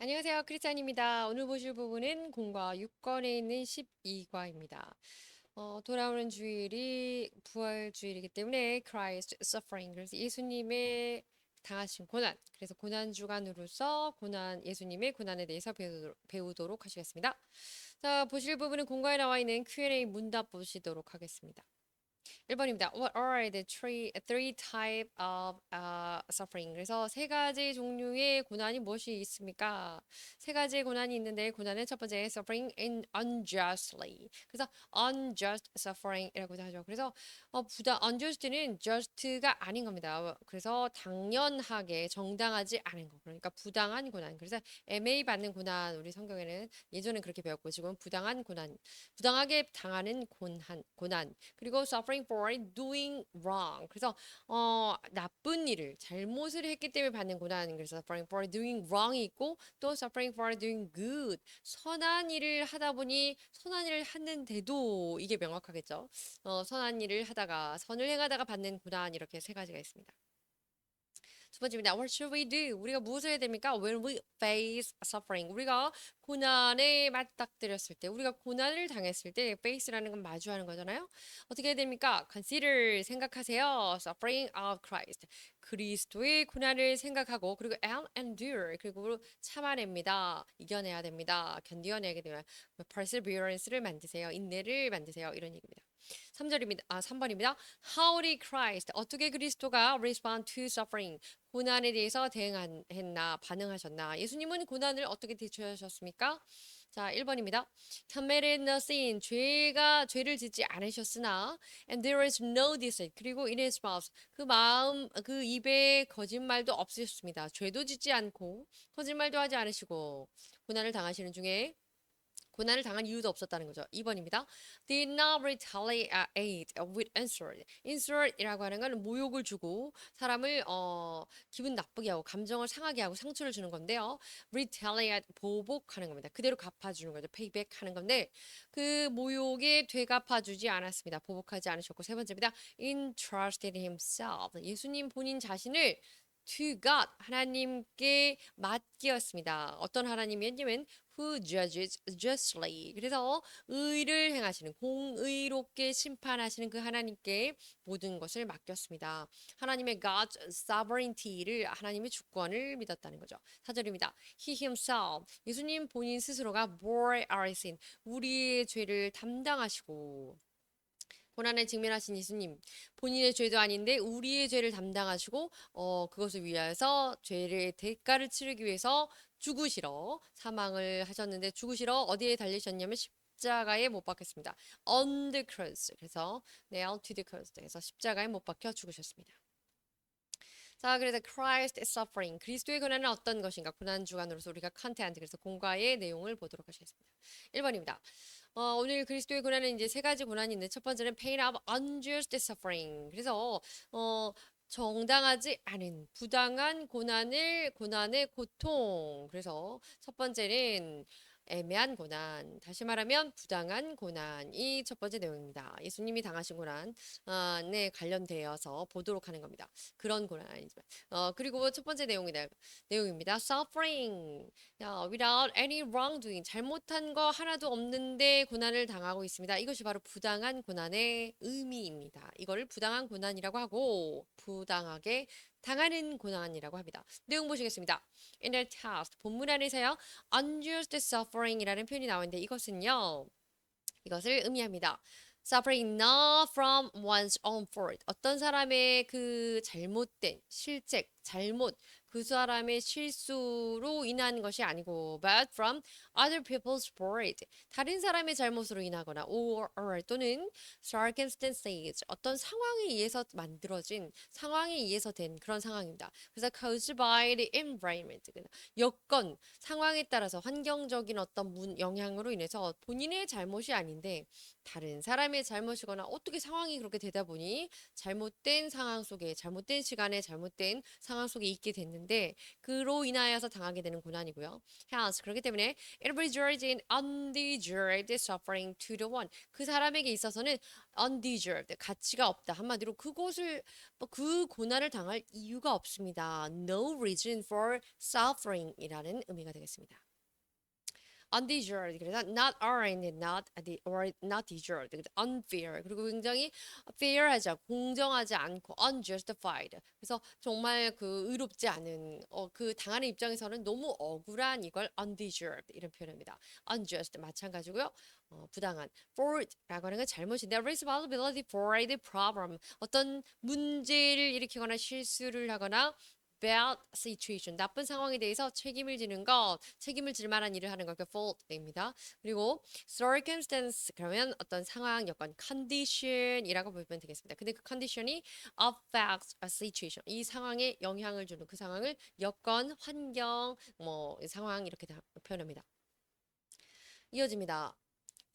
안녕하세요. 크리스찬입니다. 오늘 보실 부분은 공과 6권에 있는 12과입니다. 돌아오는 주일이 부활 주일이기 때문에 Christ suffering. 그래서 예수님의 당하신 고난. 그래서 고난 주간으로서 예수님의 고난에 대해서 배우도록 하시겠습니다. 자, 보실 부분은 공과에 나와 있는 Q&A 문답 보시도록 하겠습니다. 1번입니다. What are the three type of suffering? 그래서 세 가지 종류의 고난이 무엇이 있습니까? 세 가지의 고난이 있는데 고난은 첫 번째 suffering unjustly. 그래서 unjust suffering이라고도 하죠. 그래서 unjust는 just가 아닌 겁니다. 그래서 당연하게 정당하지 않은 거. 그러니까 부당한 고난. 그래서 MA 받는 고난 우리 성경에는 예전엔 그렇게 배웠고 지금은 부당한 고난, 부당하게 당하는 고난. 그리고 suffering for doing wrong. 그래서 나쁜 일을 잘못을 했기 때문에 받는 고난. 그래서 suffering for doing wrong이 있고 또 suffering for doing good. 선한 일을 하다 보니 선한 일을 했는데도 이게 명확하겠죠. 선한 일을 하다가 선을 행하다가 받는 고난 이렇게 세 가지가 있습니다. 두 번째입니다. What should we do? 우리가 무엇을 해야 됩니까? When we face suffering. 우리가 고난에 맞닥뜨렸을 때, 우리가 고난을 당했을 때, face라는 건 마주하는 거잖아요. 어떻게 해야 됩니까? Consider, 생각하세요. Suffering of Christ. 그리스도의 고난을 생각하고, 그리고 and endure, 그리고 참아냅니다. 이겨내야 됩니다. 견디어내게 되면 perseverance를 만드세요. 인내를 만드세요. 이런 얘기입니다. 3번입니다. How did Christ, 어떻게 그리스도가 respond to suffering, 고난에 대해서 반응하셨나? 예수님은 고난을 어떻게 대처하셨습니까? 자, 1번입니다. committed no sin, 죄를 짓지 않으셨으나, and there is no deceit, 그리고 in his mouth, 그 입에 거짓말도 없으셨습니다. 죄도 짓지 않고, 거짓말도 하지 않으시고, 고난을 당하시는 중에 고난을 당한 이유도 없었다는 거죠. 2번입니다. Did not retaliate with insult. insult이라고 하는 건 모욕을 주고 사람을 기분 나쁘게 하고 감정을 상하게 하고 상처를 주는 건데요. retaliate 보복하는 겁니다. 그대로 갚아주는 거죠. payback 하는 건데 그 모욕에 되갚아주지 않았습니다. 보복하지 않으셨고 세 번째입니다. entrusted himself. 예수님 본인 자신을 to God, 하나님께 맡기었습니다. 어떤 하나님이었냐면 who judges justly. 그래서 의를 행하시는 공의롭게 심판하시는 그 하나님께 모든 것을 맡겼습니다. 하나님의 God's sovereignty를 하나님의 주권을 믿었다는 거죠. 4절입니다. He himself, 예수님 본인 스스로가 bore our sin, 우리의 죄를 담당하시고 고난에 직면하신 예수님, 본인의 죄도 아닌데 우리의 죄를 담당하시고 그것을 위하여서 죄의 대가를 치르기 위해서 죽으시러 사망을 하셨는데 죽으시러 어디에 달리셨냐면 십자가에 못 박혔습니다. On the cross. 그래서 nailed to the cross. 그래서 십자가에 못 박혀 죽으셨습니다. 자, 그래서 Christ suffering. 그리스도의 고난은 어떤 것인가? 고난 주간으로서 우리가 컨텐트, 그래서 공과의 내용을 보도록 하겠습니다. 1번입니다. 오늘 그리스도의 고난은 이제 세 가지 고난이 있는데 첫 번째는 pain of unjust suffering. 그래서 정당하지 않은 부당한 고난의 고통. 그래서 첫 번째는 애매한 고난, 다시 말하면 부당한 고난이 첫 번째 내용입니다. 예수님이 당하신 고난에 관련되어서 보도록 하는 겁니다. 그런 고난 아니지만. 그리고 첫 번째 내용입니다. Suffering, without any wrongdoing, 잘못한 거 하나도 없는데 고난을 당하고 있습니다. 이것이 바로 부당한 고난의 의미입니다. 이걸 부당한 고난이라고 하고, 부당하게 당하는 고난이라고 합니다. 내용 보시겠습니다. In the text, 본문 안에서요, unjust suffering이라는 표현이 나오는데 이것을 의미합니다. Suffering not from one's own fault. 어떤 사람의 그 잘못된 실책, 잘못, 그 사람의 실수로 인한 것이 아니고 but from other people's fault. 다른 사람의 잘못으로 인하거나 or 또는 circumstances. 어떤 상황에 의해서 만들어진, 상황에 의해서 된 그런 상황입니다. 그래서 caused by the environment. 여건, 상황에 따라서 환경적인 어떤 영향으로 인해서 본인의 잘못이 아닌데 다른 사람의 잘못이거나 어떻게 상황이 그렇게 되다 보니 잘못된 상황 속에 잘못된 시간에 잘못된 상황 속에 있게 됐는데 그로 인하여서 당하게 되는 고난이고요. Hence 그렇기 때문에 it results in undeserved suffering to the one. 그 사람에게 있어서는 undeserved 가치가 없다. 한마디로 그것을 그 고난을 당할 이유가 없습니다. No reason for suffering이라는 의미가 되겠습니다. undeserved 그래서 not earned, not deserved, unfair 그리고 굉장히 fair하지 공정하지 않고 unjustified 그래서 정말 그 의롭지 않은 그 당하는 입장에서는 너무 억울한 이걸 undeserved 이런 표현입니다. unjust 마찬가지고요. 부당한 for라고 하는 건 잘못인데 responsibility for the problem 어떤 문제를 일으키거나 실수를 하거나 bad situation, 나쁜 상황에 대해서 책임을 지는 것, 책임을 질 만한 일을 하는 것, 그 fault입니다. 그리고 circumstance, 그러면 어떤 상황, 여건, condition이라고 보면 되겠습니다. 근데 그 condition이 affects a situation, 이 상황에 영향을 주는 그 상황을 여건, 환경, 뭐 상황 이렇게 표현합니다. 이어집니다.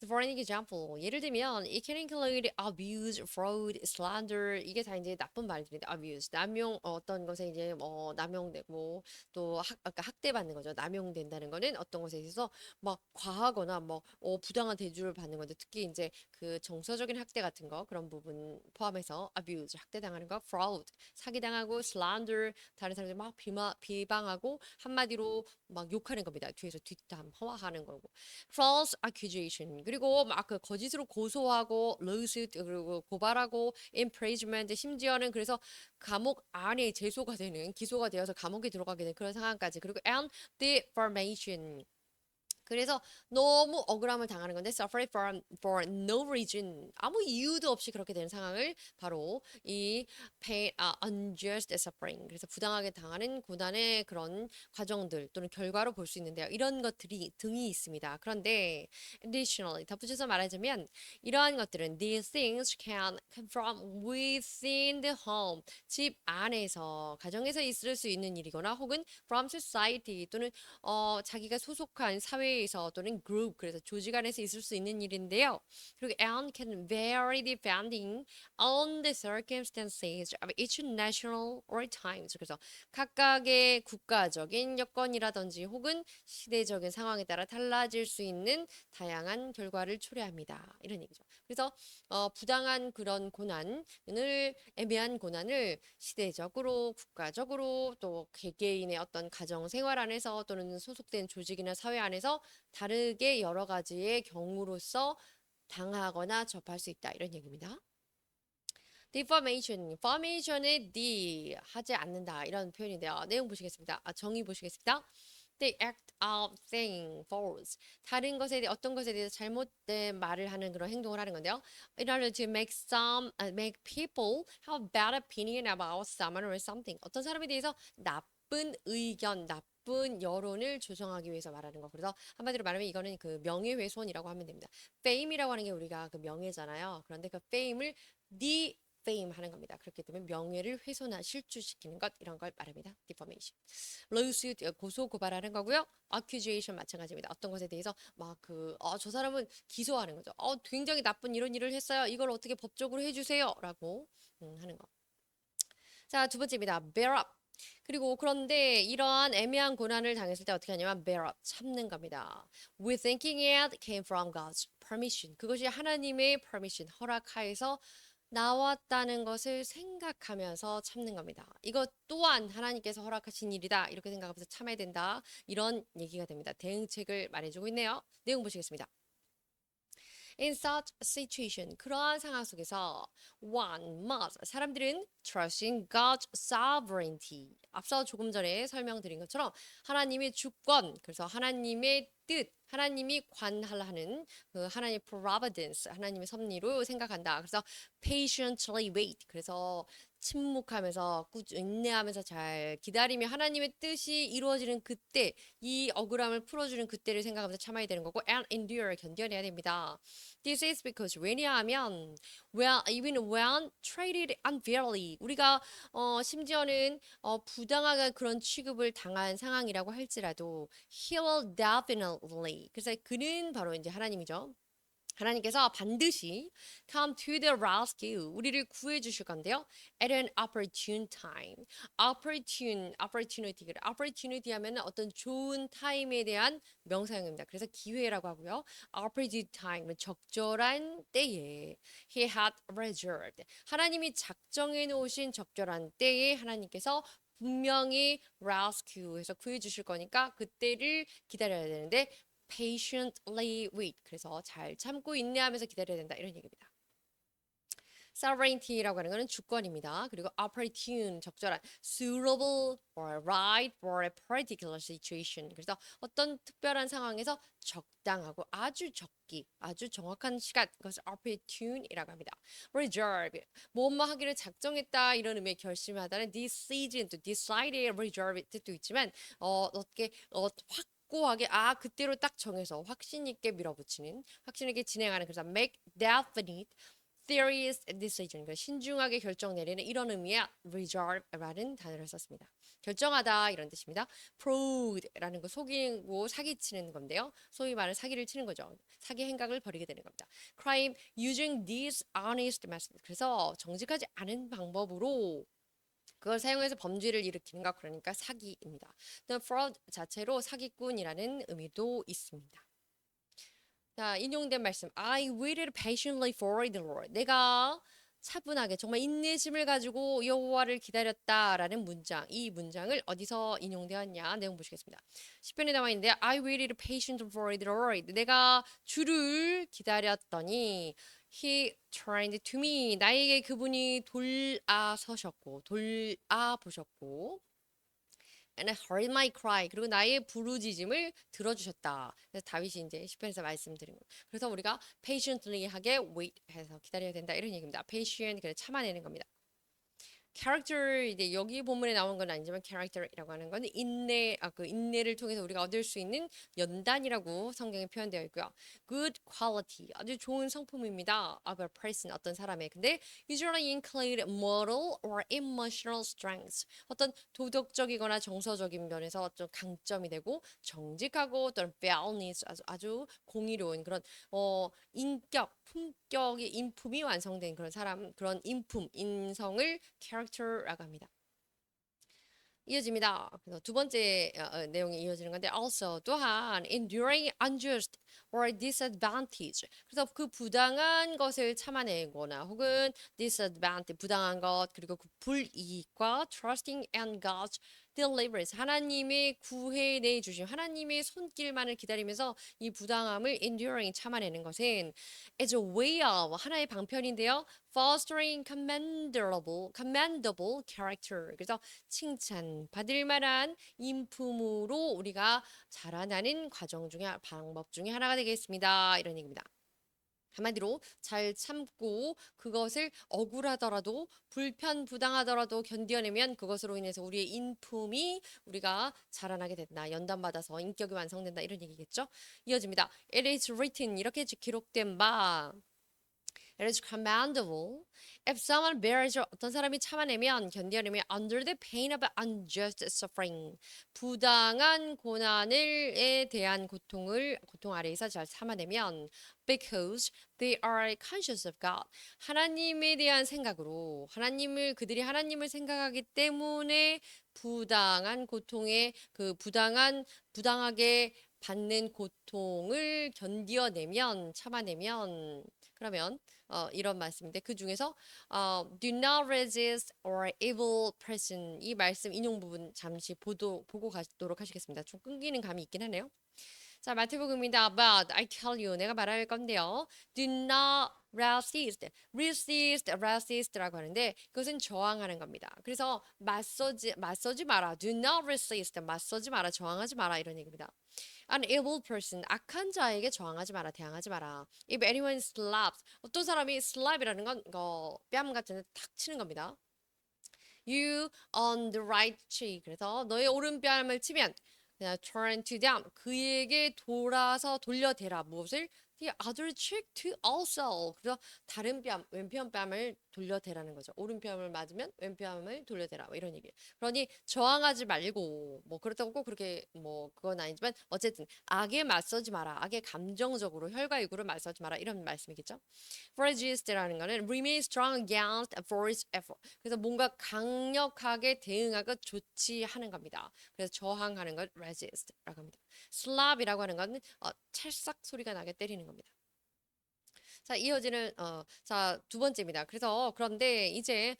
For an example, 예를 들면 it can include abuse, fraud, slander 이게 다 이제 나쁜 말들인데 abuse, 남용 어떤 것에 이제 남용되고 또 아까 학대받는 거죠. 남용된다는 거는 어떤 것에 있어서 막 과하거나 뭐 부당한 대주를 받는 건데 특히 이제 그 정서적인 학대 같은 거 그런 부분 포함해서 abuse, 학대당하는 거, fraud, 사기당하고 slander, 다른 사람들 막 비방하고 한마디로 막 욕하는 겁니다. 뒤에서 뒷담 허화하는 거고. false accusation 그리고 막 그 거짓으로 고소하고 lawsuit 그리고 고발하고 imprisonment 심지어는 그래서 감옥 안에 제소가 되는 기소가 되어서 감옥에 들어가게 되는 그런 상황까지 그리고 and defamation 그래서 너무 억울함을 당하는 건데 suffer for no reason 아무 이유도 없이 그렇게 되는 상황을 바로 이 unjust suffering 그래서 부당하게 당하는 고난의 그런 과정들 또는 결과로 볼 수 있는데요. 이런 것들이 등이 있습니다. 그런데 additionally 덧붙여서 말하자면 이러한 것들은 these things can come from within the home 집 안에서 가정에서 있을 수 있는 일이거나 혹은 from society 또는 자기가 소속한 사회에서 또는 group 그래서 조직 안에서 있을 수 있는 일인데요. 그리고 and can vary depending on the circumstances of each national or times. 그래서 각각의 국가적인 여건이라든지 혹은 시대적인 상황에 따라 달라질 수 있는 다양한 결과를 초래합니다. 이런 얘기죠. 그래서 부당한 그런 고난을 애매한 고난을 시대적으로 국가적으로 또 개개인의 어떤 가정 생활 안에서 또는 소속된 조직이나 사회 안에서 다르게 여러 가지의 경우로서 당하거나 접할 수 있다 이런 얘기입니다. defamation, formation의 d 하지 않는다 이런 표현인데요. 내용 보시겠습니다. 정의 보시겠습니다. The act of saying false. 다른 것에 대해 어떤 것에 대해서 잘못된 말을 하는 그런 행동을 하는 건데요. In order to make people have bad opinion about someone or something. 어떤 사람에 대해서 나쁜 의견, 나쁜 여론을 조성하기 위해서 말하는 거. 그래서 한마디로 말하면 이거는 그 명예훼손이라고 하면 됩니다. fame이라고 하는 게 우리가 그 명예잖아요. 그런데 그 fame을 defame 하는 겁니다. 그렇기 때문에 명예를 훼손한 실추시키는 것 이런 걸 말합니다. defamation. lawsuit 고소 고발하는 거고요. accusation 마찬가지입니다. 어떤 것에 대해서 막 저 사람은 기소하는 거죠. 굉장히 나쁜 이런 일을 했어요. 이걸 어떻게 법적으로 해주세요라고 하는 거. 자, 두 번째입니다. bear up. 그리고 그런데 이러한 애매한 고난을 당했을 때 어떻게 하냐면 bear up, 참는 겁니다. We thinking it came from God's permission. 그것이 하나님의 permission, 허락하에서 나왔다는 것을 생각하면서 참는 겁니다. 이것 또한 하나님께서 허락하신 일이다. 이렇게 생각하면서 참아야 된다. 이런 얘기가 됩니다. 대응책을 말해주고 있네요. 내용 보시겠습니다. In such situation, 그러한 상황 속에서 one must, 사람들은 trust in God's sovereignty. 앞서 조금 전에 설명드린 것처럼 하나님의 주권, 그래서 하나님의 뜻, 하나님이 관할하는 그 하나님의 providence, 하나님의 섭리로 생각한다. 그래서 patiently wait, 그래서 침묵하면서 인내하면서 잘 기다리며 하나님의 뜻이 이루어지는 그때 이 억울함을 풀어주는 그때를 생각하면서 참아야 되는 거고 and endure 견뎌내야 됩니다. This is because 왜냐하면 even when treated unfairly 우리가 심지어는 부당하게 그런 취급을 당한 상황이라고 할지라도 he will definitely 그래서 그는 바로 이제 하나님이죠. 하나님께서 반드시 come to the rescue, 우리를 구해 주실 건데요. At an opportune time. opportunity 하면 어떤 좋은 타임에 대한 명사형입니다. 그래서 기회라고 하고요. opportune time, 적절한 때에. He had reserved. 하나님이 작정해 놓으신 적절한 때에 하나님께서 분명히 rescue해서 구해 주실 거니까 그때를 기다려야 되는데 patiently wait. 그래서 잘 참고 인내하면서 기다려야 된다. 이런 얘기입니다. sovereignty라고 하는 것은 주권입니다. 그리고 opportune, 적절한, suitable or right for a particular situation. 그래서 어떤 특별한 상황에서 적당하고 아주 적기, 아주 정확한 시간, 그것을 opportune이라고 합니다. reserve, 뭐뭐 하기를 작정했다 이런 의미의 결심하다는 decision, to decide, reserve 뜻도 있지만 어떻게 확고하게 그때로 딱 정해서 확신 있게 밀어붙이는, 확신 있게 진행하는, 그래서 make definite serious decision, 그러니까 신중하게 결정 내리는 이런 의미의 reserve라는 단어를 썼습니다. 결정하다 이런 뜻입니다. fraud라는 거 속이고 사기치는 건데요. 소위 말하는 사기를 치는 거죠. 사기 행각을 벌이게 되는 겁니다. crime using dishonest methods, 그래서 정직하지 않은 방법으로 그걸 사용해서 범죄를 일으키는 것, 그러니까 사기입니다. The fraud 자체로 사기꾼이라는 의미도 있습니다. 자, 인용된 말씀. I waited patiently for the Lord. 내가 차분하게 정말 인내심을 가지고 여호와를 기다렸다라는 문장. 이 문장을 어디서 인용되었냐? 내용 보시겠습니다. 시편에 나와 있는데 I waited patiently for the Lord. 내가 주를 기다렸더니 He turned to me. 나에게 그분이 돌아서셨고 돌아보셨고 And heard my cry. 그리고 나의 부르짖음을 들어주셨다. 그래서 다윗이 이제 시편에서 말씀드린 거. 그래서 우리가 patiently하게 wait해서 기다려야 된다 이런 얘기입니다. patient, 그래 참아내는 겁니다. character, 이제 여기 본문에 나온 건 아니지만 character이라고 하는 건 그 인내를 통해서 우리가 얻을 수 있는 연단이라고 성경에 표현되어 있고요. good quality, 아주 좋은 성품입니다. of a person, 어떤 사람의. 근데 usually include moral or emotional strengths, 어떤 도덕적이거나 정서적인 면에서 어떤 강점이 되고 정직하고 또는 fairness, 아주 공의로운 그런 인격, 품격의 인품이 완성된 그런 사람, 그런 인품, 인성을 character라고 합니다. 이어집니다. 그래서 두 번째 내용이 이어지는 건데 also 또한 enduring unjust or disadvantage. 그래서 그 부당한 것을 참아내거나 혹은 disadvantage, 부당한 것, 그리고 그 불이익과 trusting in God's deliverance, 하나님의 구해내 주심, 하나님의 손길만을 기다리면서 이 부당함을 enduring, 참아내는 것은 as a way of, 하나의 방편인데요. fostering commendable character. 그래서 칭찬받을 만한 인품으로 우리가 자라나는 과정 중에, 방법 중에 하나가 되겠습니다. 이런 얘기입니다. 한마디로 잘 참고 그것을 억울하더라도 불편부당하더라도 견뎌내면 그것으로 인해서 우리의 인품이 우리가 자라나게 된다. 연단받아서 인격이 완성된다. 이런 얘기겠죠. 이어집니다. It is written, 이렇게 기록된 바 It is commendable if someone bears, 어떤 사람이 참아내면 견뎌내면 under the pain of unjust suffering, 부당한 고난에 대한 고통 아래에서 잘 참아내면 because they are conscious of God, 하나님에 대한 생각으로 그들이 하나님을 생각하기 때문에 부당한 고통에 부당하게 받는 고통을 견뎌내면, 참아내면, 그러면 이런 말씀인데 그 중에서 do not resist or evil person, 이 말씀 인용 부분 잠시 보고 가도록 하시겠습니다. 좀 끊기는 감이 있긴 하네요. 자, 마태복음입니다. But I tell you, 내가 말할 건데요. Do not resist라고 하는데 그것은 저항하는 겁니다. 그래서 맞서지 마라. Do not resist, 맞서지 마라, 저항하지 마라 이런 얘기입니다. An evil person, 악한 자에게 저항하지 마라, 대항하지 마라. If anyone slaps, 어떤 사람이 slap이라는 건 뺨 같은 데 탁 치는 겁니다. You on the right cheek, 그래서 너의 오른뺨을 치면 turn to them, 그에게 돌려대라. 무엇을? the other cheek to also. 그래서 다른 뺨, 왼편 뺨을 돌려대라는 거죠. 오른편을 맞으면 왼편을 돌려대라. 뭐 이런 얘기예요. 그러니 저항하지 말고 뭐 그렇다고 꼭 그렇게 뭐 그건 아니지만 어쨌든 악에 맞서지 마라. 악에 감정적으로 혈과 육으로 맞서지 마라. 이런 말씀이겠죠. resist라는 거는 remain strong against force effort. 그래서 뭔가 강력하게 대응하고 조치하는 겁니다. 그래서 저항하는 걸 resist라고 합니다. slap이라고 하는 건 찰싹 소리가 나게 때리는 겁니다. 자, 이어지는 자, 두 번째입니다. 그래서 그런데 이제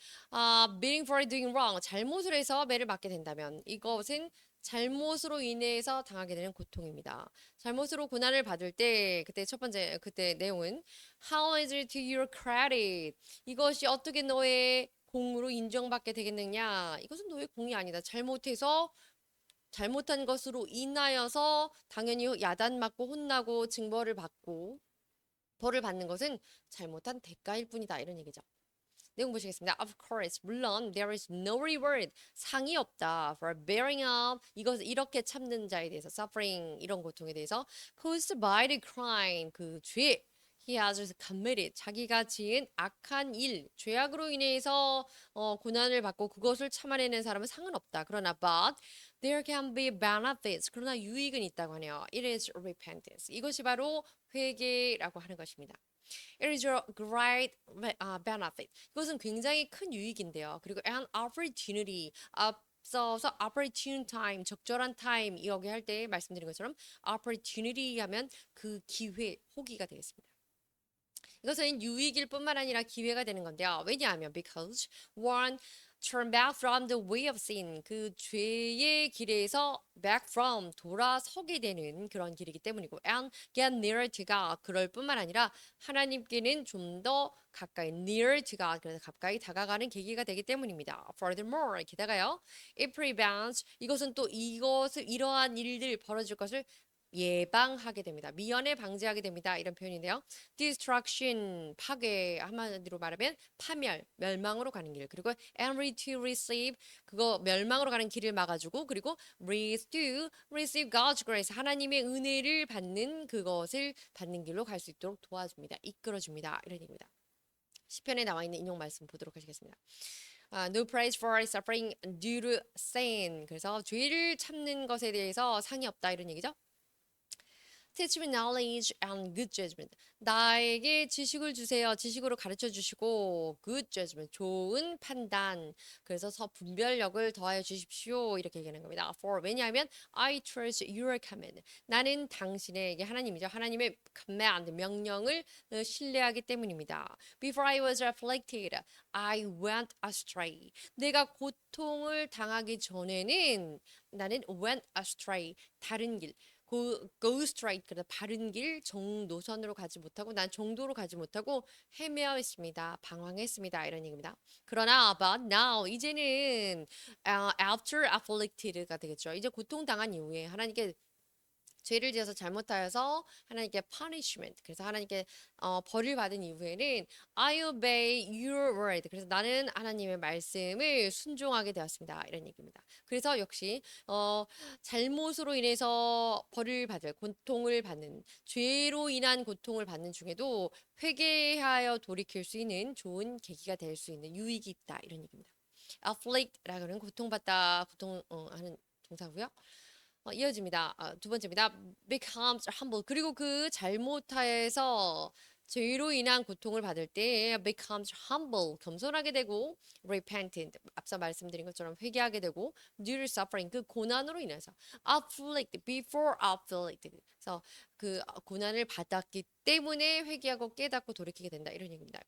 being for doing wrong 잘못을 해서 매를 맞게 된다면 이것은 잘못으로 인해서 당하게 되는 고통입니다. 잘못으로 고난을 받을 때 그때 첫 번째 그때 내용은 how is it to your credit? 이것이 어떻게 너의 공으로 인정받게 되겠느냐? 이것은 너의 공이 아니다. 잘못해서 잘못한 것으로 인하여서 당연히 야단맞고 혼나고 징벌을 받고 벌을 받는 것은 잘못한 대가일 뿐이다. 이런 얘기죠. 내용 보시겠습니다. Of course, 물론 there is no reward, 상이 없다. For bearing up, 이것 이렇게 참는 자에 대해서, suffering 이런 고통에 대해서, caused by the crime, 그 죄. He has committed, 자기가 지은 악한 일, 죄악으로 인해서 고난을 받고 그것을 참아내는 사람은 상은 없다. 그러나 but there can be benefits, 그러나 유익은 있다고 하네요. It is repentance. 이것이 바로 회개라고 하는 것입니다. It is a great benefit. 이것은 굉장히 큰 유익인데요. 그리고 an opportunity. 앞서서 opportune time, 적절한 time 여기 할 때 말씀드린 것처럼 opportunity 하면 그 기회, 호기가 되겠습니다. 이것은 유익일 뿐만 아니라 기회가 되는 건데요. 왜냐하면 because one turn back from the way of sin 그 죄의 길에서 back from 돌아서게 되는 그런 길이기 때문이고 and get nearer to God 그럴 뿐만 아니라 하나님께는 좀 더 가까이 nearer to God 그래서 가까이 다가가는 계기가 되기 때문입니다. Furthermore 게다가요 it prevents 이것은 또 이것을 이러한 일들 벌어질 것을 예방하게 됩니다. 미연에 방지하게 됩니다. 이런 표현인데요. destruction, 파괴, 한마디로 말하면 파멸, 멸망으로 가는 길. 그리고 and to receive, 그거 멸망으로 가는 길을 막아주고 그리고 to receive God's grace, 하나님의 은혜를 받는 그것을 받는 길로 갈 수 있도록 도와줍니다. 이끌어줍니다. 이런 얘기입니다. 시편에 나와 있는 인용 말씀 보도록 하시겠습니다. No praise for suffering due to sin. 그래서 죄를 참는 것에 대해서 상이 없다 이런 얘기죠. Teach me knowledge and good judgment. 나에게 지식을 주세요. 지식으로 가르쳐 주시고 good judgment, 좋은 판단. 그래서 분별력을 더하여 주십시오. 이렇게 얘기하는 겁니다. For 왜냐하면 I trust your command. 나는 당신에게 하나님이죠. 하나님의 command, 명령을 신뢰하기 때문입니다. Before I was afflicted, I went astray. 내가 고통을 당하기 전에는 나는 went astray, 다른 길. go straight, 그래서 바른 길, 정노선으로 가지 못하고 난 정도로 가지 못하고 헤매어 있습니다. 방황했습니다. 이런 얘기입니다. 그러나 but now 이제는 after afflicted가 되겠죠. 이제 고통당한 이후에 하나님께 죄를 지어서 잘못하여서 하나님께 punishment 그래서 하나님께 벌을 받은 이후에는 I obey your word 그래서 나는 하나님의 말씀을 순종하게 되었습니다. 이런 얘기입니다. 그래서 역시 잘못으로 인해서 벌을 받을 고통을 받는 죄로 인한 고통을 받는 중에도 회개하여 돌이킬 수 있는 좋은 계기가 될 수 있는 유익이 있다. 이런 얘기입니다. afflict라고 하는 고통받다 고통하는 동사고요. 이어집니다. 두 번째입니다. becomes humble. 그리고 그 잘못하여서 죄로 인한 고통을 받을 때 becomes humble. 겸손하게 되고 repentant. 앞서 말씀드린 것처럼 회개하게 되고 due to suffering. 그 고난으로 인해서 afflict. before afflict. 그래서 그 고난을 받았기 때문에 회개하고 깨닫고 돌이키게 된다. 이런 얘기입니다.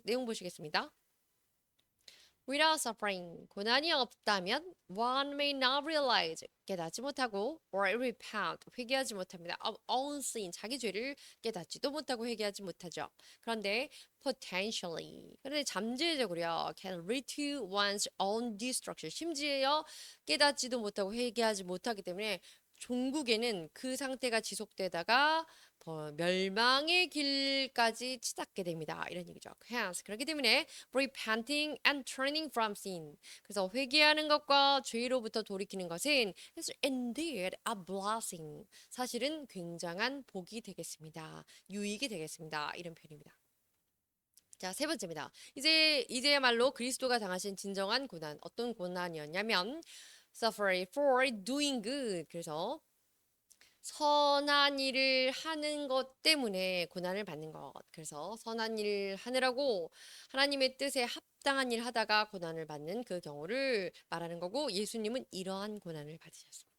내용 보시겠습니다. Without suffering, 고난이 없다면 one may not realize, 깨닫지 못하고 or repent, 회개하지 못합니다. of own sin, 자기 죄를 깨닫지도 못하고 회개하지 못하죠. 그런데 그런데 잠재적으로요 can lead to one's own destruction, 심지어 깨닫지도 못하고 회개하지 못하기 때문에 종국에는 그 상태가 지속되다가 멸망의 길까지 치닫게 됩니다. 이런 얘기죠. Hence, 그렇기 때문에 repenting and turning from sin. 그래서 회개하는 것과 죄로부터 돌이키는 것은 is indeed a blessing. 사실은 굉장한 복이 되겠습니다. 유익이 되겠습니다. 이런 표현입니다. 자, 세 번째입니다. 이제야말로 그리스도가 당하신 진정한 고난, 어떤 고난이었냐면 suffering for doing good. 그래서 선한 일을 하는 것 때문에 고난을 받는 것. 그래서 선한 일을 하느라고 하나님의 뜻에 합당한 일 하다가 고난을 받는 그 경우를 말하는 거고, 예수님은 이러한 고난을 받으셨습니다.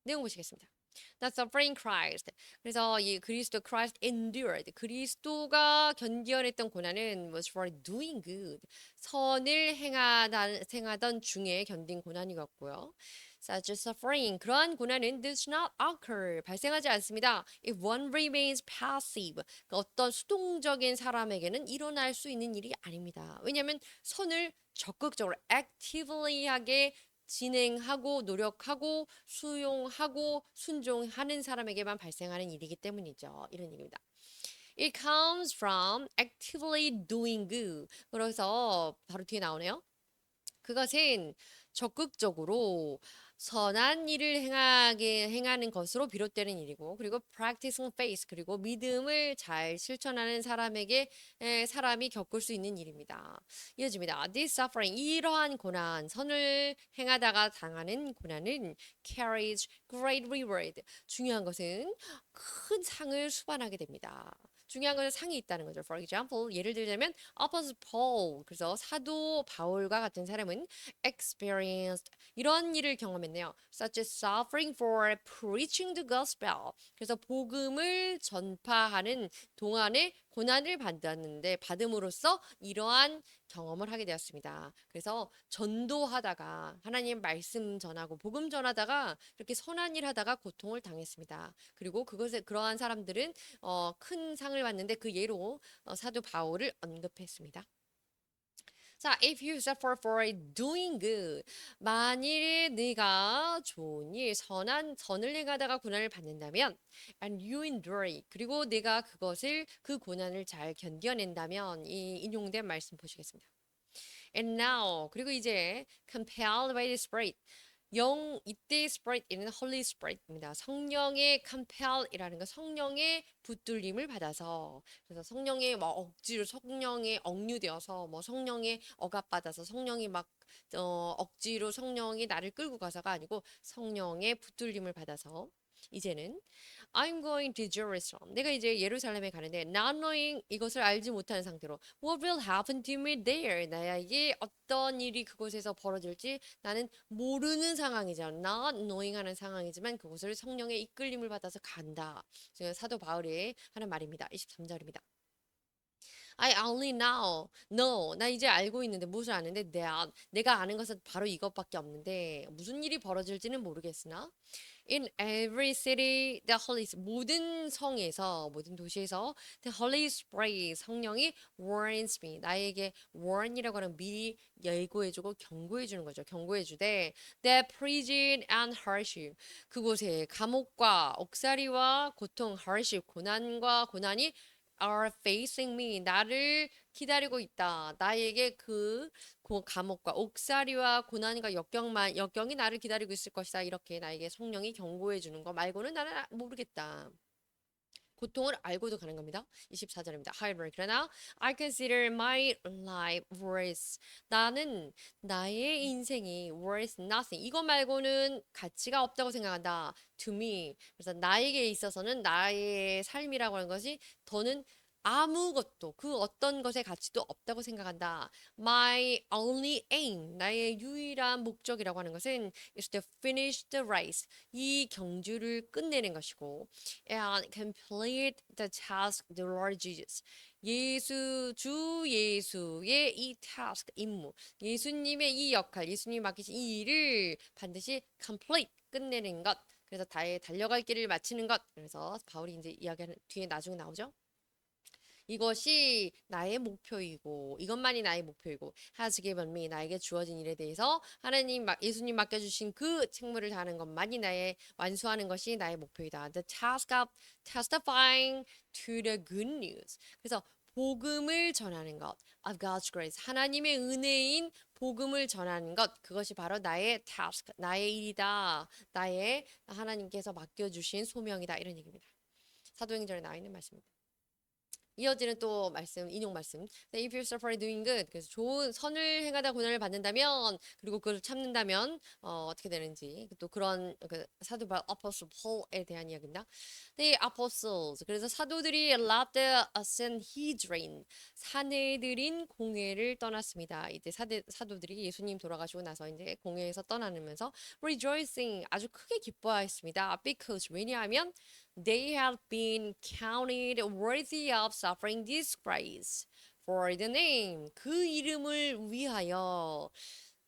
내용 보시겠습니다. The suffering Christ. 그래서 이 그리스도 Christ endured. 그리스도가 견디어냈던 고난은 was for doing good. 선을 행하던 중에 견딘 고난이었고요. Such suffering. 그러한 고난은 does not occur. 발생하지 않습니다. If one remains passive. 그러니까 어떤 수동적인 사람에게는 일어날 수 있는 일이 아닙니다. 왜냐하면 선을 적극적으로 actively 하게 진행하고 노력하고 수용하고 순종하는 사람에게만 발생하는 일이기 때문이죠. 이런 얘기입니다. It comes from actively doing good. 그래서 바로 뒤에 나오네요. 그것은 적극적으로 선한 일을 행하는 것으로 비롯되는 일이고, 그리고 practicing faith, 그리고 믿음을 잘 실천하는 사람이 겪을 수 있는 일입니다. 이어집니다. This suffering, 이러한 고난, 선을 행하다가 당하는 고난은 carries great reward. 중요한 것은 큰 상을 수반하게 됩니다. 중요한 것은 상이 있다는 거죠. For example, 예를 들자면 Apostle Paul, 그래서 사도 바울과 같은 사람은 experienced, 이런 일을 경험했네요. Such as suffering for preaching the gospel. 그래서 복음을 전파하는 동안에 고난을 받음으로써 이러한 경험을 하게 되었습니다. 그래서 전도하다가 하나님 말씀 전하고 복음 전하다가 이렇게 선한 일 하다가 고통을 당했습니다. 그리고 그러한 사람들은 큰 상을 받는데 그 예로 사도 바울을 언급했습니다. 자, if you suffer for doing good. 만일에 네가 좋은 일, 선을 행하다가 고난을 받는다면, and you endure. 그리고 네가 그 고난을 잘 견뎌낸다면, 이 인용된 말씀 보시겠습니다. And now, 그리고 이제 compelled by the Spirit. 이때 Spirit은 Holy Spirit입니다. 성령의 compel이라는 건 성령의 붙들림을 받아서, 그래서 성령의 억지로 성령에 억류되어서 성령의 억압받아서 성령이 억지로 성령이 나를 끌고 가서가 아니고 성령의 붙들림을 받아서 이제는 I'm going to Jerusalem. 내가 이제 예루살렘에 가는데 not knowing, 이것을 알지 못하는 상태로 what will happen to me there. 나에게 어떤 일이 그곳에서 벌어질지 나는 모르는 상황이죠. not knowing 하는 상황이지만 그곳을 성령의 이끌림을 받아서 간다. 지금 사도 바울이 하는 말입니다. 23절입니다. I only now know. 나 이제 알고 있는데 무엇을 아는데 내가 아는 것은 바로 이것밖에 없는데 무슨 일이 벌어질지는 모르겠으나 In every city, the Holy 모든 성에서 모든 도시에서 the Holy Spirit 성령이 warns me. 나에게 warn이라고 하는 미리 예고해주고 경고해주는 거죠. 경고해주되 that prison and hardship 그곳에 감옥과 옥살이와 고통 hardship 고난과 고난이 are facing me. 나를 기다리고 있다. 나에게 그 감옥과 옥살이와 고난과 역경이 나를 기다리고 있을 것이다. 이렇게 나에게 성령이 경고해 주는 거 말고는 나는 모르겠다. 고통을 알고도 가는 겁니다. 24절입니다. However, 그러나 I consider my life worth. 나는 나의 인생이 worth nothing. 이거 말고는 가치가 없다고 생각한다. To me. 그래서 나에게 있어서는 나의 삶이라고 하는 것이 더는 아무것도 그 어떤 것의 가치도 없다고 생각한다. My only aim, 나의 유일한 목적이라고 하는 것은 is to finish the race. 이 경주를 끝내는 것이고 and complete the task the Lord Jesus. 주 예수의 이 task, 임무, 예수님의 이 역할, 예수님이 맡기신 이 일을 반드시 complete, 끝내는 것. 그래서 달려갈 길을 마치는 것. 그래서 바울이 이제 이야기하는 뒤에 나중에 나오죠. 이것이 나의 목표이고 이것만이 나의 목표이고 has given me 나에게 주어진 일에 대해서 하나님 예수님 맡겨주신 그 책무를 다하는 것만이 나의 완수하는 것이 나의 목표이다. The task of testifying to the good news. 그래서 복음을 전하는 것 of God's grace 하나님의 은혜인 복음을 전하는 것 그것이 바로 나의 task 나의 일이다. 나의 하나님께서 맡겨주신 소명이다 이런 얘기입니다. 사도행전에 나와 있는 말씀입니다. 이어지는 또 말씀, 인용 말씀. If you suffer doing good, 그래서 좋은 선을 행하다 고난을 받는다면, 그리고 그걸 참는다면 어떻게 되는지 또 그런 그 사도 바울 Apostle Paul에 대한 이야기입니다. The apostles, 그래서 사도들이 left the Sanhedrin, 사내들인 공회를 떠났습니다. 이제 사도들이 예수님 돌아가시고 나서 이제 공회에서 떠나면서 rejoicing, 아주 크게 기뻐했습니다. Because 왜냐하면 they have been counted worthy of suffering disgrace for the name. 그 이름을 위하여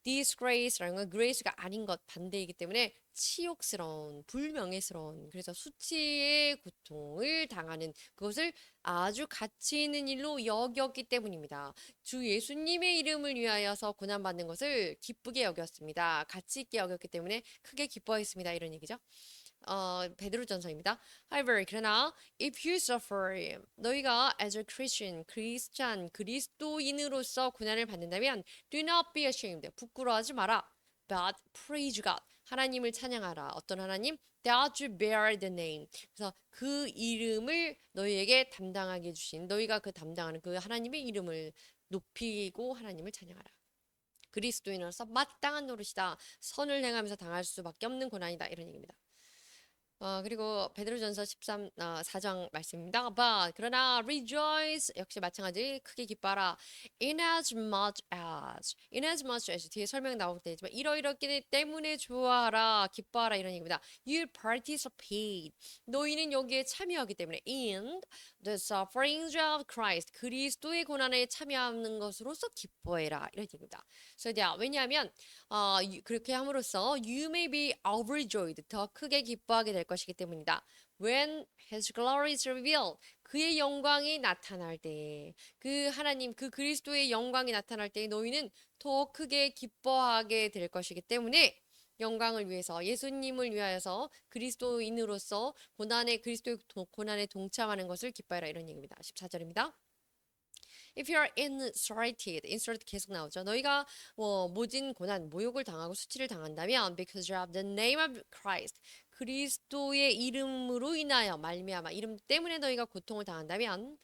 disgrace라는 건 grace가 아닌 것 반대이기 때문에 치욕스러운, 불명예스러운, 그래서 수치의 고통을 당하는 그것을 아주 가치 있는 일로 여겼기 때문입니다. 주 예수님의 이름을 위하여서 고난받는 것을 기쁘게 여겼습니다. 가치 있게 여겼기 때문에 크게 기뻐했습니다. 이런 얘기죠. 베드로전서입니다. However, 그러나 if you suffer, 너희가 as a Christian, 그리스도인으로서 고난을 받는다면 do not be ashamed, 부끄러워하지 마라. But praise God, 하나님을 찬양하라. 어떤 하나님? That you bear the name. 그래서 그 이름을 너희에게 담당하게 해주신 너희가 그 담당하는 그 하나님의 이름을 높이고 하나님을 찬양하라. 그리스도인으로서 마땅한 노릇이다. 선을 행하면서 당할 수밖에 없는 고난이다. 이런 얘기입니다. 그리고 베드로전서 4장 말씀입니다. But 그러나 rejoice 역시 마찬가지 크게 기뻐하라. in as much as 뒤에 설명 나올 때지만 이러이러기 때문에 좋아하라 기뻐하라 이런 얘기입니다. You participate 너희는 여기에 참여하기 때문에 in the sufferings of Christ 그리스도의 고난에 참여하는 것으로서 기뻐해라 이런 얘기입니다. 그래서 왜냐하면 그렇게 함으로써 you may be overjoyed 더 크게 기뻐하게 될 것이기 때문이다. When His glory is revealed, 그의 영광이 나타날 때, 그 하나님, 그 그리스도의 영광이 나타날 때 너희는 더 크게 기뻐하게 될 것이기 때문에 영광을 위해서 예수님을 위하여서 그리스도인으로서 그리스도의 고난에 동참하는 것을 기뻐해라 이런 얘기입니다. 14절입니다. If you are insulted 계속 나오죠. 너희가 모진 고난, 모욕을 당하고 수치를 당한다면 because of the name of Christ 그리스도의 이름으로 인하여 말미암아 이름 때문에 너희가 고통을 당한다면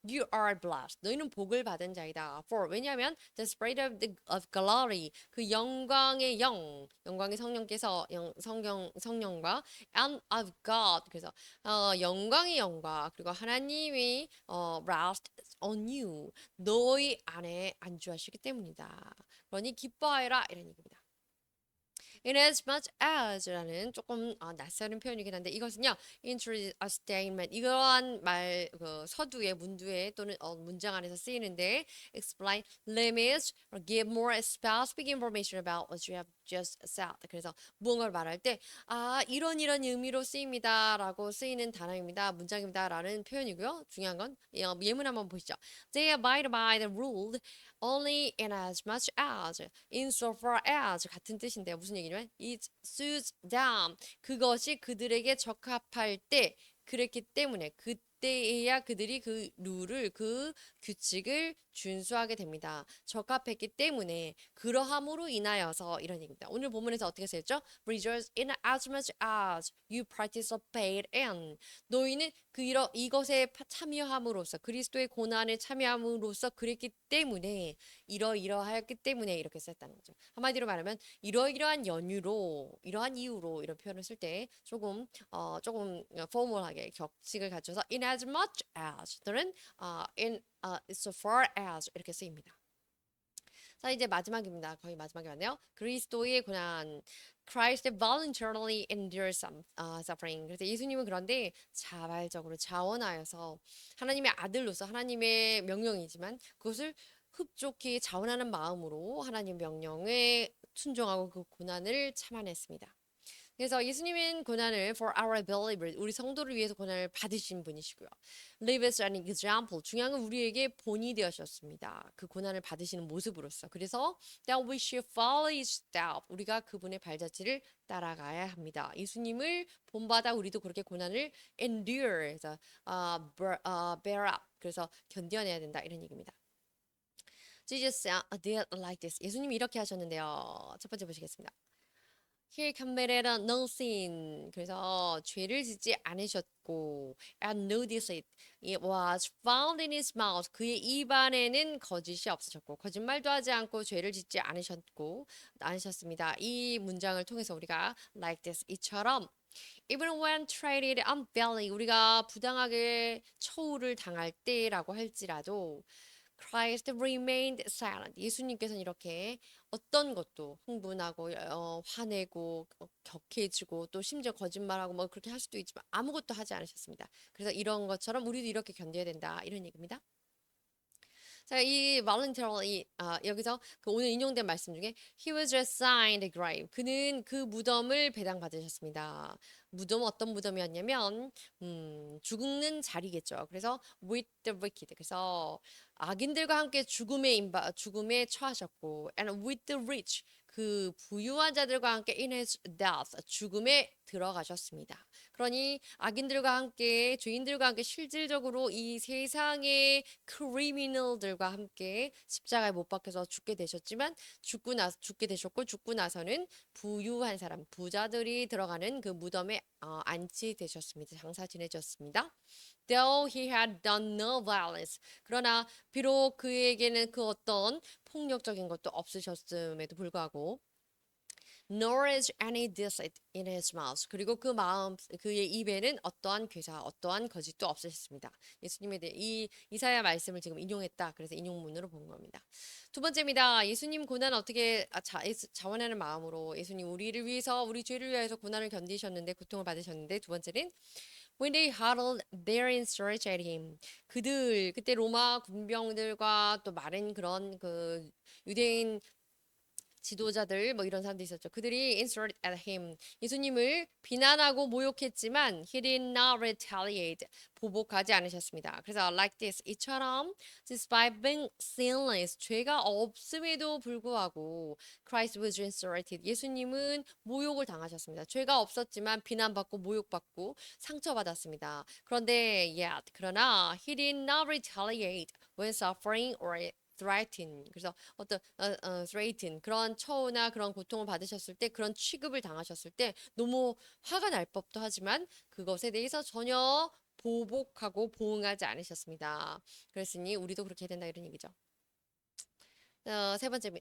You are blessed. 너희는 복을 받은 자이다. For 왜냐하면 the spirit of glory 그 영광의 영광의 성령께서 성령과 and of God 그래서 영광의 영과 그리고 하나님이 rest on you 너희 안에 안주하시기 때문이다. 그러니 기뻐하여라 이런 얘기입니다. In as much as라는 조금 낯설은 표현이긴 한데 이것은요 introduce a statement 이러한 서두에 문두에 또는 문장 안에서 쓰이는데 explain limits or give more specific information about what you have just said 그래서 무언가를 말할 때 이런 의미로 쓰입니다라고 쓰이는 단어입니다 문장입니다라는 표현이고요 중요한 건 예문 한번 보시죠. They abide by the rule only in as much as, insofar as 같은 뜻인데요. 무슨 얘기냐면 it suits them. 그것이 그들에게 적합할 때 그랬기 때문에 그때에야 그들이 그 룰을 그 규칙을 준수하게 됩니다. 적합했기 때문에 그러함으로 인하여서 이런 얘기입니다. 오늘 본문에서 어떻게 쓰였죠? Rejoice in as much as you participate in. 너희는 이것에 참여함으로써 그리스도의 고난에 참여함으로써 그랬기 때문에 이러하였기 때문에 이렇게 썼다는 거죠. 한마디로 말하면 이러한 이러한 이유로 이런 표현을 쓸 때 조금 포멀하게 격식을 갖춰서 in as much as 또는 in so far as 이렇게 쓰입니다. 자 이제 마지막입니다. 거의 마지막이 왔네요. 그리스도의 고난 Christ voluntarily endured some suffering. 그래서 예수님은 그런데 자발적으로 자원하여서 하나님의 아들로서 하나님의 명령이지만 그것을 흡족히 자원하는 마음으로 하나님 명령에 순종하고 그 고난을 참아냈습니다. 그래서 예수님은 고난을 for our believers, 우리 성도를 위해서 고난을 받으신 분이시고요. Live as an example, 중요한 건 우리에게 본이 되셨습니다. 그 고난을 받으시는 모습으로서. 그래서 that we should follow his step, 우리가 그분의 발자취를 따라가야 합니다. 예수님을 본받아 우리도 그렇게 고난을 endure, 그래서 bear up, 그래서 견뎌내야 된다 이런 얘기입니다. Jesus did like this. 예수님이 이렇게 하셨는데요. 첫 번째 보시겠습니다. He committed no sin. 그래서 죄를 짓지 않으셨고, and no deceit. It was found in his mouth. 그의 입안에는 거짓이 없으셨고, 거짓말도 하지 않고 죄를 짓지 않으셨습니다. 이 문장을 통해서 우리가 like this 이처럼 even when treated unfairly, 우리가 부당하게 처우를 당할 때라고 할지라도 Christ remained silent. 예수님께서는 이렇게 어떤 것도 흥분하고 화내고 격해지고 또 심지어 거짓말하고 뭐 그렇게 할 수도 있지만 아무것도 하지 않으셨습니다. 그래서 이런 것처럼 우리도 이렇게 견뎌야 된다 이런 얘기입니다. 자, 이 voluntarily 여기서 그 오늘 인용된 말씀 중에 he was assigned a grave. 그는 그 무덤을 배당받으셨습니다. 무덤 어떤 무덤이었냐면 죽는 자리겠죠. 그래서 with the wicked. 그래서 악인들과 함께 죽음에 처하셨고 and with the rich. 그 부유한 자들과 함께 in his death. 죽음에 들어가셨습니다. 그러니 악인들과 함께 죄인들과 함께 실질적으로 이 세상의 크리미널들과 함께 십자가에 못 박혀서 죽게 되셨지만 죽게 되셨고 죽고 나서는 부유한 사람 부자들이 들어가는 그 무덤에 안치되셨습니다. 장사 지내셨습니다. Though he had done no violence. 그러나 비록 그에게는 그 어떤 폭력적인 것도 없으셨음에도 불구하고 nor is any deceit in his mouth. 그리고 그의 입에는 어떠한 괴사, 어떠한 거짓도 없으셨습니다. 예수님에 대해 이 이사야 말씀을 지금 인용했다. 그래서 인용문으로 본 겁니다. 두 번째입니다. 예수님 고난 어떻게 자원하는 마음으로 예수님 우리를 위해서 우리 죄를 위해서 고난을 견디셨는데 고통을 받으셨는데 두 번째는 When they huddled there in search at him. 그때 로마 군병들과 또 많은 그런 그 유대인 지도자들 뭐 이런 사람들이 있었죠. 그들이 insulted at him. 예수님을 비난하고 모욕했지만 he did not retaliate. 보복하지 않으셨습니다. 그래서 like this 이처럼 despite being sinless 죄가 없음에도 불구하고 Christ was insulted. 예수님은 모욕을 당하셨습니다. 죄가 없었지만 비난받고 모욕받고 상처받았습니다. 그러나 he did not retaliate when suffering or threaten. 그래서 threaten 그런 처우나 그런 고통을 받으셨을 때 그런 취급을 당하셨을 때 너무 화가 날 법도 하지만 그것에 대해서 전혀 보복하고 보응하지 않으셨습니다. 그랬으니 우리도 그렇게 해야 된다 이런 얘기죠. 세 번째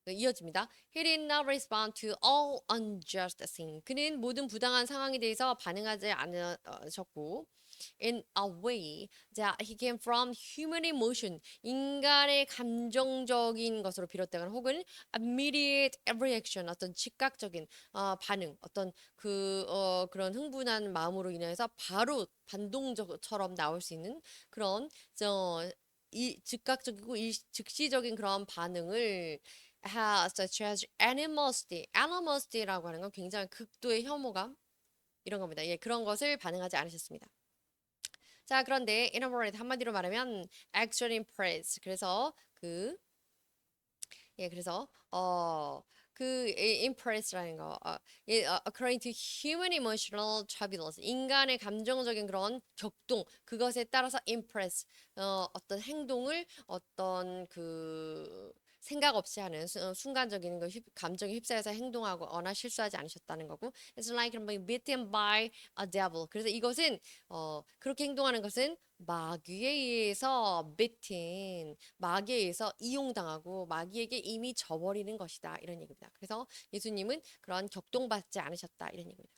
이어집니다. He did not respond to all unjust things. 그는 모든 부당한 상황에 대해서 반응하지 않으셨고 in a way that he came from human emotion. 인간의 감정적인 것으로 비롯되거나 혹은 immediate reaction. 어떤 즉각적인 반응. 어떤 그런 흥분한 마음으로 인해서 바로 반동처럼 나올 수 있는 그런 이 즉각적이고 즉시적인 그런 반응을 such as animosity. animosity라고 하는 건 굉장히 극도의 혐오감 이런 겁니다. 예, 그런 것을 반응하지 않으셨습니다. 자, 그런데 in a word 한마디로 말하면 action impress. 그래서 그래서 impress라는 거, according to human emotional turbulence, 인간의 감정적인 그런 격동, 그것에 따라서 impress, 어떤 행동을 어떤 생각 없이 하는 순간적인 감정에 휩싸여서 행동하거나 실수하지 않으셨다는 거고, it's like being bitten by a devil. 그래서 이것은 그렇게 행동하는 것은 마귀에 의해서 bitten, 마귀에 의해서 이용당하고 마귀에게 이미 져버리는 것이다 이런 얘기입니다. 그래서 예수님은 그런 격동받지 않으셨다 이런 얘기입니다.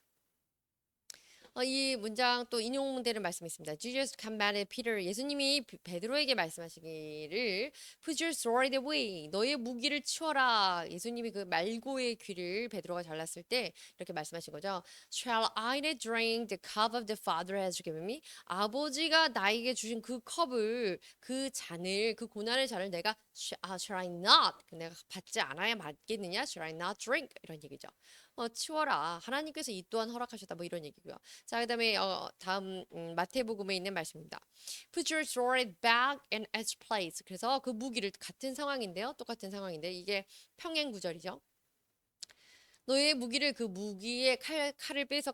이 문장 또 인용되는 말씀이 있습니다. Jesus commanded Peter. 예수님이 베드로에게 말씀하시기를 Put your sword away. 너의 무기를 치워라. 예수님이 그 말고의 귀를 베드로가 잘랐을 때 이렇게 말씀하신 거죠. Shall I not drink the cup of the Father has given me? 아버지가 나에게 주신 그 컵을 그 잔을 그 고난의 잔을 shall I not? 내가 받지 않아야 맞겠느냐? Shall I not drink? 이런 얘기죠. 치워라. 하나님께서 이 또한 허락하셨다. 뭐 이런 얘기고요. 자, 그다음에 다음 마태복음에 있는 말씀입니다. Put your sword back in its place. 그래서 그 무기를 같은 상황인데요. 똑같은 상황인데 이게 평행 구절이죠. 너의 무기를 그 무기의 칼을 빼서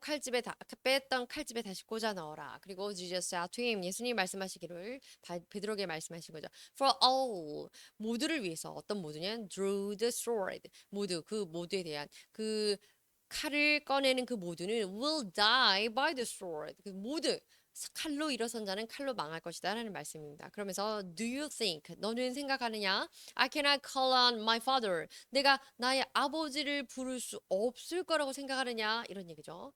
뺐던 칼집에 다시 꽂아 넣어라. 그리고 Jesus said to him, 예수님 말씀하시기를 베드로에게 말씀하신 거죠. For all 모두를 위해서 어떤 모두냐? Drew the sword 모두 그 모두에 대한 그 칼을 꺼내는 그 모두는 will die by the sword. 그 모두 칼로 일어선 자는 칼로 망할 것이다 라는 말씀입니다. 그러면서 do you think 너는 생각하느냐? I cannot call on my father. 내가 나의 아버지를 부를 수 없을 거라고 생각하느냐? 이런 얘기죠.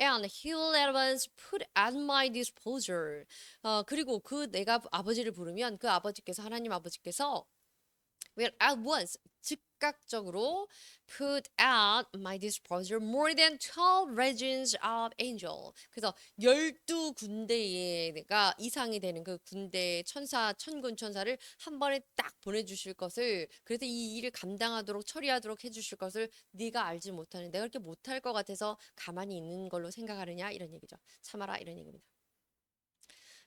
And he will at once put at my disposal. 그리고 그 내가 아버지를 부르면 그 아버지께서 하나님 아버지께서 will at once 즉각적으로 put at my disposal more than 12 legions of angel. 그래서 12군대가 이상이 되는 그 군대 천군 천사를 한 번에 딱 보내주실 것을 그래서 이 일을 감당하도록 처리하도록 해주실 것을 네가 알지 못하는 내가 그렇게 못할 것 같아서 가만히 있는 걸로 생각하느냐 이런 얘기죠. 참아라 이런 얘기입니다.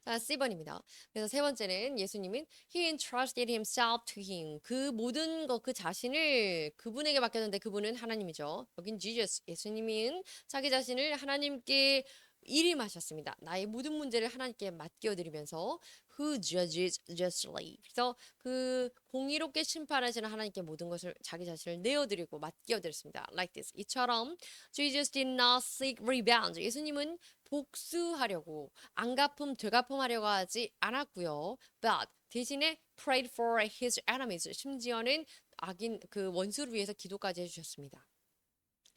자, C번입니다. 그래서 세 번째는 예수님은 He entrusted himself to him. 그 모든 것, 그 자신을 그분에게 맡겼는데 그분은 하나님이죠. 여긴 Jesus. 예수님은 자기 자신을 하나님께 일임하셨습니다. 나의 모든 문제를 하나님께 맡겨드리면서 Who judges justly. 그래서 그 공의롭게 심판하시는 하나님께 모든 것을 자기 자신을 내어드리고 맡겨드렸습니다. Like this. 이처럼 Jesus did not seek revenge. 예수님은 복수하려고 안갚음 되갚음 하려고 하지 않았고요. But 대신에 prayed for his enemies. 심지어는 악인 그 원수를 위해서 기도까지 해주셨습니다.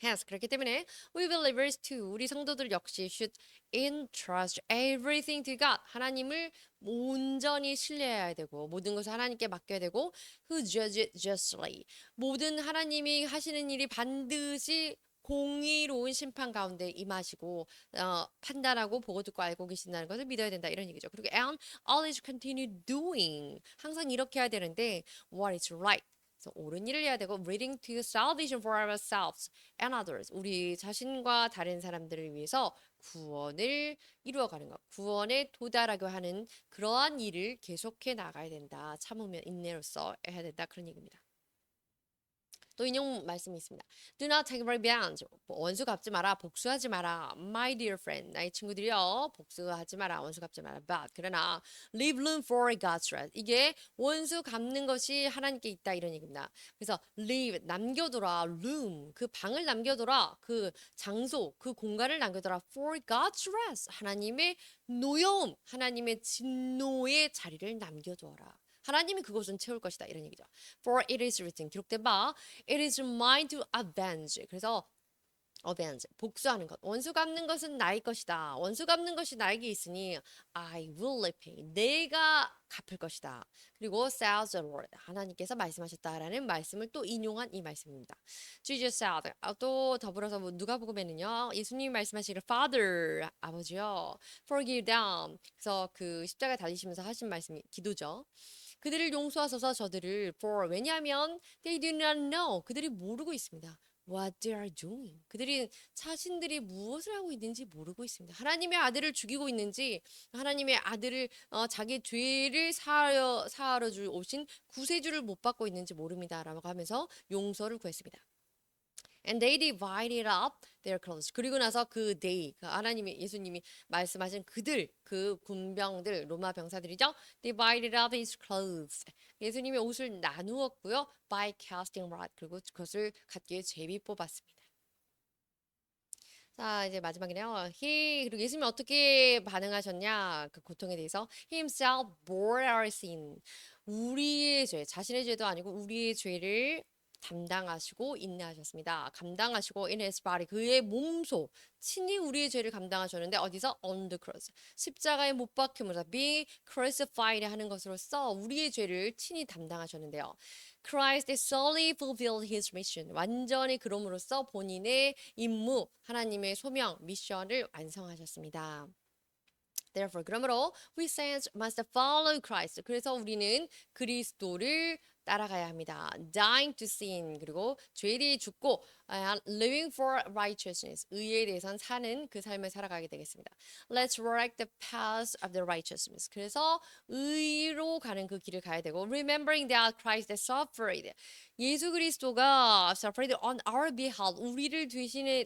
Hence 그렇기 때문에 we believers too 우리 성도들 역시 should entrust everything to God 하나님을 온전히 신뢰해야 되고 모든 것을 하나님께 맡겨야 되고 who judges justly 모든 하나님이 하시는 일이 반드시 공의로운 심판 가운데 임하시고 판단하고 보고 듣고 알고 계신다는 것을 믿어야 된다 이런 얘기죠. 그리고 and always continue doing 항상 이렇게 해야 되는데 what is right 그래서 옳은 일을 해야 되고 leading to salvation for ourselves and others 우리 자신과 다른 사람들을 위해서 구원을 이루어가는 것, 구원에 도달하게 하는 그러한 일을 계속해 나가야 된다. 참으면 인내로서 해야 된다. 그런 얘기입니다. 또 인용 말씀이 있습니다. Do not take revenge. 원수 갚지 마라. 복수하지 마라. My dear friend. 나의 친구들이여. 복수하지 마라. 원수 갚지 마라. But 그러나 leave room for God's wrath. 이게 원수 갚는 것이 하나님께 있다 이런 얘기입니다. 그래서 leave 남겨둬라. room 그 방을 남겨둬라. 그 장소 그 공간을 남겨둬라. for God's wrath. 하나님의 노여움, 하나님의 진노의 자리를 남겨두어라. 하나님이 그것은 채울 것이다 이런 얘기죠. For it is written 기록된 바 it is mine to avenge. 그래서 avenge 복수하는 것. 원수 갚는 것은 나의 것이다. 원수 갚는 것이 나에게 있으니 I will repay. 내가 갚을 것이다. 그리고 says the Lord. 하나님께서 말씀하셨다라는 말씀을 또 인용한 이 말씀입니다. Jesus said. 또 더불어서 누가복음에는요. 예수님이 말씀하시기를 Father 아버지요. Forgive them. 그래서 그 십자가 달리시면서 하신 말씀이 기도죠. 그들을 용서하소서 저들을 for 왜냐하면 they do not know 그들이 모르고 있습니다. What they are doing. 그들이 자신들이 무엇을 하고 있는지 모르고 있습니다. 하나님의 아들을 죽이고 있는지 하나님의 아들을 자기 죄를 사하러 줄 오신 구세주를 못 받고 있는지 모릅니다라고 하면서 용서를 구했습니다. And they divided up their clothes. 그리고 나서 그 they, 그 하나님이 예수님이 말씀하신 그들, 그 군병들, 로마 병사들이죠. Divided up his clothes. 예수님이 옷을 나누었고요. By casting lot. 그리고 그것을 갖기 위해 제비 뽑았습니다. 자, 이제 마지막이네요. 그리고 예수님이 어떻게 반응하셨냐? 그 고통에 대해서. He himself bore our sin. 우리의 죄, 자신의 죄도 아니고 우리의 죄를 담당하시고 인내하셨습니다. 감당하시고 in his body 그의 몸소 친히 우리의 죄를 감당하셨는데 어디서 on the cross 십자가에 못 박힘으로써 being crucified 하는 것으로써 우리의 죄를 친히 담당하셨는데요. Christ solely fulfilled his mission 완전히 그럼으로써 본인의 임무 하나님의 소명 미션을 완성하셨습니다. Therefore, 그러므로 we saints must follow Christ. 그래서 우리는 그리스도를 따라가야 합니다. Dying to sin. 그리고 죄에 대해 죽고 living for righteousness. 의에 대해선 사는 그 삶을 살아가게 되겠습니다. Let's walk the path of the righteousness. 그래서 의로 가는 그 길을 가야 되고 remembering that Christ suffered. 예수 그리스도가 suffered on our behalf. 우리를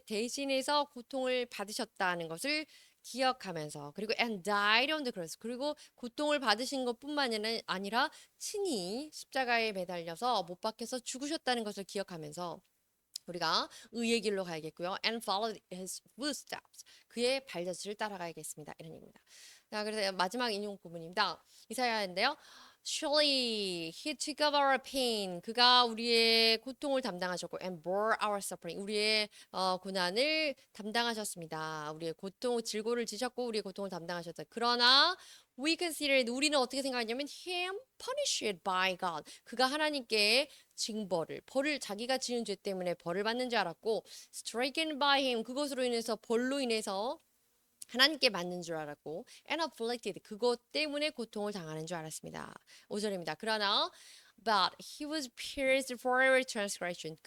대신해서 고통을 받으셨다는 것을 기억하면서 그리고 and died on the cross 그리고 고통을 받으신 것뿐만 아니라 친히 십자가에 매달려서 못 박혀서 죽으셨다는 것을 기억하면서 우리가 의의 길로 가야겠고요. And follow his footsteps. 그의 발자취를 따라가야겠습니다. 이런 얘기입니다. 자, 그래서 마지막 인용 부분입니다. 이사야인데요. Surely he took up our pain. 그가 우리의 고통을 담당하셨고 and bore our suffering. 우리의 고난을 담당하셨습니다. 우리의 고통, 질고를 지셨고 우리의 고통을 담당하셨다. 그러나 we considered 우리는 어떻게 생각하냐면 him punished by God. 그가 하나님께 벌을 자기가 지은 죄 때문에 벌을 받는 줄 알았고 stricken by him 그것으로 인해서 벌로 인해서 하나님께 맞는 줄 알았고 and afflicted 그것 때문에 고통을 당하는 줄 알았습니다. 5절입니다. 그러나 but he was pierced for our transgression.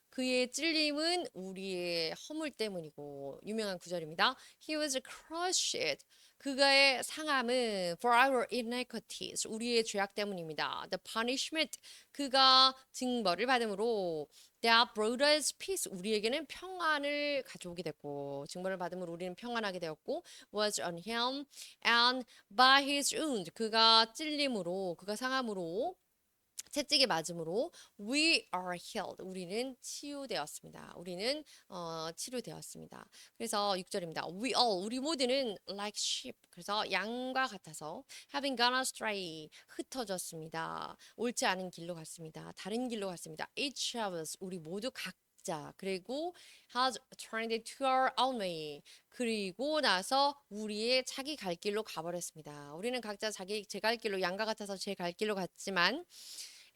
그의 찔림은 우리의 허물 때문이고 유명한 구절입니다. He was crushed. 그가의 상함은 for our iniquities. 우리의 죄악 때문입니다. The punishment. 그가 징벌을 받음으로 that brought us peace. 우리에게는 평안을 가져오게 됐고 징벌을 받음으로 우리는 평안하게 되었고 was on him and by his wound. 그가 찔림으로 그가 상함으로 채찍에 맞음으로 we are healed. 우리는 치유되었습니다. 우리는 치료되었습니다. 그래서 6절입니다. We all 우리 모두는 like sheep. 그래서 양과 같아서 having gone astray 흩어졌습니다. 옳지 않은 길로 갔습니다. 다른 길로 갔습니다. Each of us 우리 모두 각자 그리고 has turned to our own way. 그리고 나서 우리의 자기 갈 길로 가버렸습니다. 우리는 각자 제 갈 길로 양과 같아서 제 갈 길로 갔지만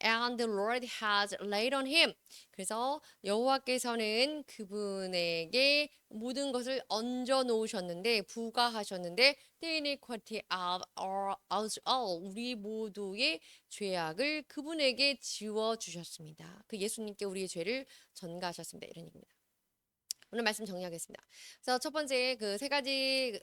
and the Lord has laid on him. 그래서 여호와께서는 그분에게 모든 것을 얹어 놓으셨는데 부과하셨는데 the iniquity of us all 우리 모두의 죄악을 그분에게 지워 주셨습니다. 그 예수님께 우리의 죄를 전가하셨습니다. 이런 얘기입니다. 오늘 말씀 정리하겠습니다. 그래서 첫 번째 그 세 가지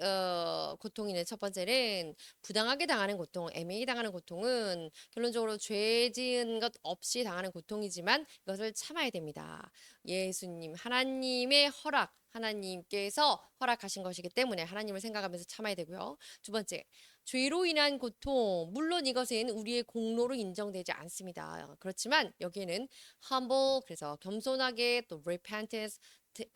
고통이네. 첫 번째는 부당하게 당하는 고통, 애매히 당하는 고통은 결론적으로 죄 지은 것 없이 당하는 고통이지만 이것을 참아야 됩니다. 예수님, 하나님의 허락, 하나님께서 허락하신 것이기 때문에 하나님을 생각하면서 참아야 되고요. 두 번째, 죄로 인한 고통, 물론 이것은 우리의 공로로 인정되지 않습니다. 그렇지만 여기에는 humble, 그래서 겸손하게 또 repentance,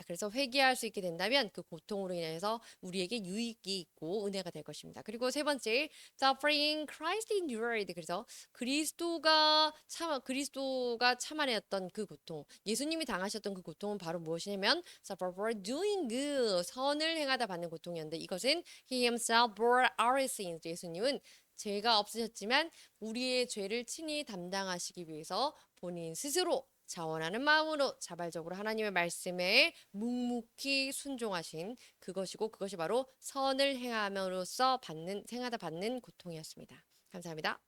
그래서 회개할 수 있게 된다면 그 고통으로 인해서 우리에게 유익이 있고 은혜가 될 것입니다. 그리고 세 번째, suffering Christ endured. 그래서 그리스도가 참아냈던 그 고통, 예수님이 당하셨던 그 고통은 바로 무엇이냐면 suffer for doing good, 선을 행하다 받는 고통이었는데 이것은 he himself bore our sins. 예수님은 죄가 없으셨지만 우리의 죄를 친히 담당하시기 위해서 본인 스스로 자원하는 마음으로 자발적으로 하나님의 말씀에 묵묵히 순종하신 그것이고 그것이 바로 선을 행함으로써 행하다 받는 고통이었습니다. 감사합니다.